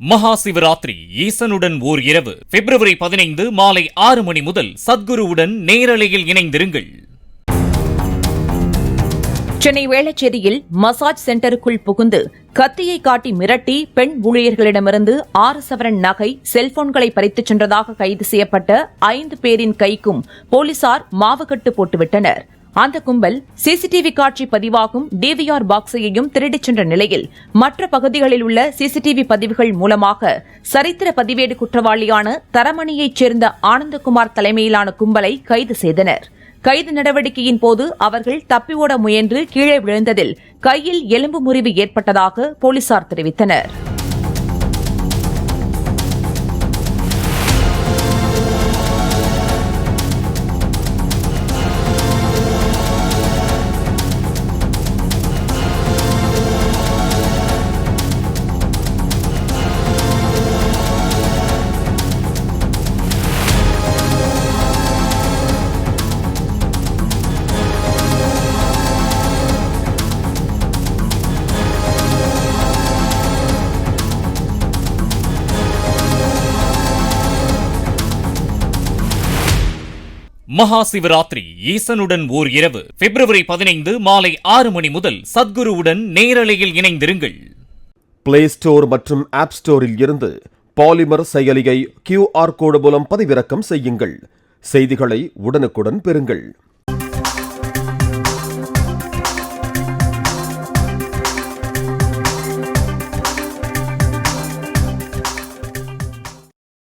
மகா சிவராத்திரி ஈசனுடன் ஓர் இரவு பிப்ரவரி 15 மாலை 6 மணி முதல் சத்குருவுடன் நேரலையில் இணைந்திருங்கள். சென்னை வேளச்சேரியில் மசாஜ் சென்டருக்குள் புகுந்து கத்தியை காட்டி மிரட்டி பெண் ஊழியர்களிடமிருந்து 6 சவரன் நகை, செல்போன்களை பறித்துச் சென்றதாக கைது செய்யப்பட்ட 5 பேரின் கைக்கும் போலீசார் மாவுக்கட்டு போட்டுவிட்டனர். அந்த கும்பல் சிசிடிவி காட்சி பதிவாகும் டிவிஆர் பாக்ஸையும் திருடிச் சென்ற நிலையில் மற்ற பகுதிகளில் உள்ள சிசிடிவி பதிவுகள் மூலமாக சரித்திர பதிவேடு குற்றவாளியான தரமணியைச் சேர்ந்த ஆனந்தகுமார் தலைமையிலான கும்பலை கைது செய்தனர். கைது நடவடிக்கையின் போது அவர்கள் தப்பி ஓட முயன்று கீழே விழுந்ததில் கையில் எலும்பு முறிவு ஏற்பட்டதாக போலீசார் தெரிவித்தனர். மகா சிவராத்திரி ஈசனுடன் ஓர் இரவு பிப்ரவரி 15 மாலை 6 மணி முதல் சத்குருவுடன் நேரலையில் இணைந்திருங்கள். பிளே ஸ்டோர் மற்றும் ஆப் ஸ்டோரில் இருந்து பாலிமர் செயலியை QR கோடு மூலம் பதிவிறக்கம் செய்யுங்கள். செய்திகளை உடனுக்குடன் பெறுங்கள்.